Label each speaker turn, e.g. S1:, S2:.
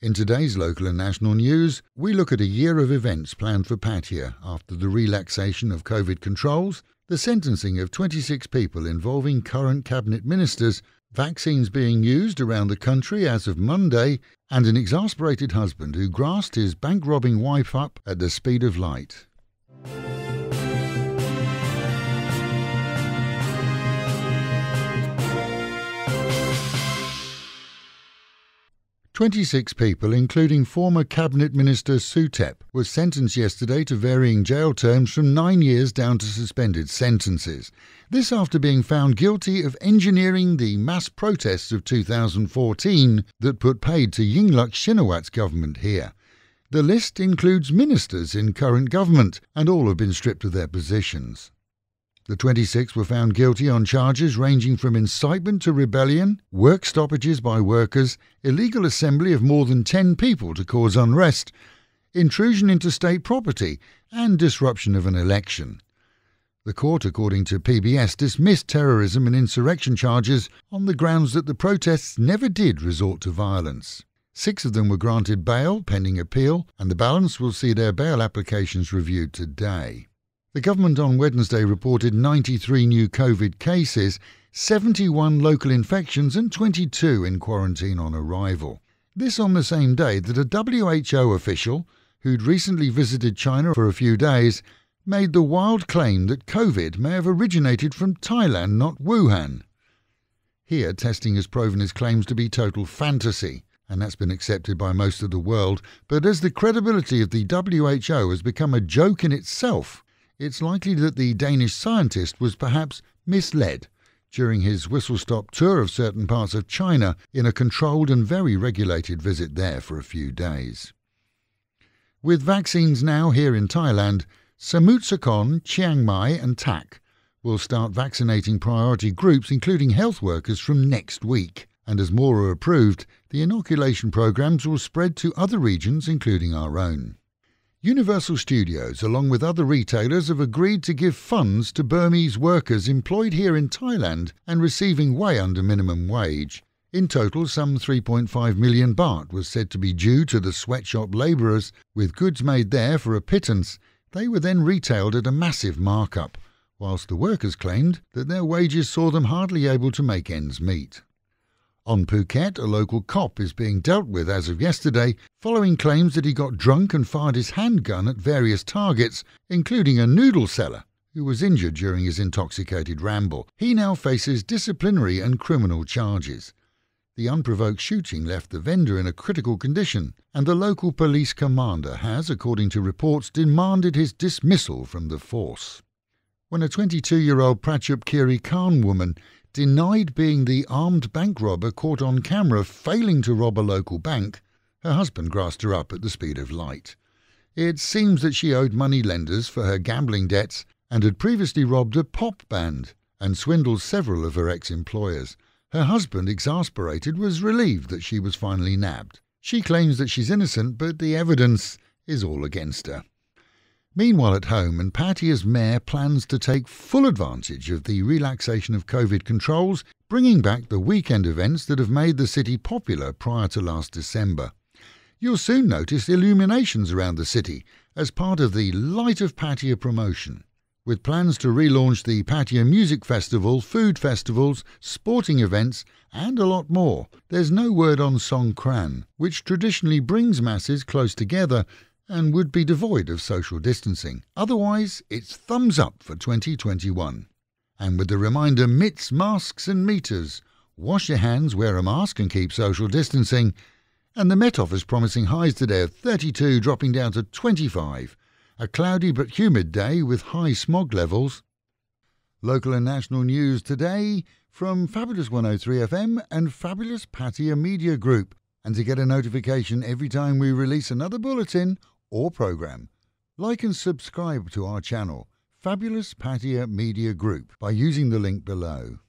S1: In today's local and national news, we look at a year of events planned for Pattaya after the relaxation of COVID controls, the sentencing of 26 people involving current cabinet ministers, vaccines being used around the country as of Monday, and an exasperated husband who grasped his bank-robbing wife up at the speed of light. "26 people, including former Cabinet Minister Suthep, were sentenced yesterday to varying jail terms from 9 years down to suspended sentences. This after being found guilty of engineering the mass protests of 2014 that put paid to Yingluck Shinawat's government here. The list includes ministers in current government, and all have been stripped of their positions. The 26 were found guilty on charges ranging from incitement to rebellion, work stoppages by workers, illegal assembly of more than 10 people to cause unrest, intrusion into state property, and disruption of an election. The court, according to PBS, dismissed terrorism and insurrection charges on the grounds that the protests never did resort to violence. 6 of them were granted bail pending appeal, and the balance will see their bail applications reviewed today. The government on Wednesday reported 93 new COVID cases, 71 local infections and 22 in quarantine on arrival. This on the same day that a WHO official, who'd recently visited China for a few days, made the wild claim that COVID may have originated from Thailand, not Wuhan. Here, testing has proven his claims to be total fantasy, and that's been accepted by most of the world. But as the credibility of the WHO has become a joke in itself, it's likely that the Danish scientist was perhaps misled during his whistle-stop tour of certain parts of China in a controlled and very regulated visit there for a few days. With vaccines now here in Thailand, Samut Sakhon, Chiang Mai and Tak will start vaccinating priority groups including health workers from next week. And as more are approved, the inoculation programs will spread to other regions including our own. Universal Studios, along with other retailers, have agreed to give funds to Burmese workers employed here in Thailand and receiving way under minimum wage. In total, some 3.5 million baht was said to be due to the sweatshop labourers, with goods made there for a pittance. They were then retailed at a massive markup, whilst the workers claimed that their wages saw them hardly able to make ends meet. On Phuket, a local cop is being dealt with as of yesterday following claims that he got drunk and fired his handgun at various targets, including a noodle seller who was injured during his intoxicated ramble. He now faces disciplinary and criminal charges. The unprovoked shooting left the vendor in a critical condition, and the local police commander has, according to reports, demanded his dismissal from the force. When a 22-year-old Prachuap Khiri Khan woman denied being the armed bank robber caught on camera failing to rob a local bank, her husband grasped her up at the speed of light. It seems that she owed money lenders for her gambling debts and had previously robbed a pop band and swindled several of her ex-employers. Her husband, exasperated, was relieved that she was finally nabbed. She claims that she's innocent, but the evidence is all against her. Meanwhile at home, and Pattaya's mayor plans to take full advantage of the relaxation of COVID controls, bringing back the weekend events that have made the city popular prior to last December. You'll soon notice illuminations around the city as part of the Light of Pattaya promotion. With plans to relaunch the Pattaya Music Festival, food festivals, sporting events and a lot more, there's no word on Songkran, which traditionally brings masses close together and would be devoid of social distancing. Otherwise, it's thumbs up for 2021. And with the reminder, mitts, masks and meters. Wash your hands, wear a mask and keep social distancing. And the Met Office promising highs today of 32 dropping down to 25. A cloudy but humid day with high smog levels. Local and national news today from Fabulous 103 FM and Fabulous Pattaya Media Group. And to get a notification every time we release another bulletin or program, like and subscribe to our channel, Fabulous Pattaya Media Group, by using the link below.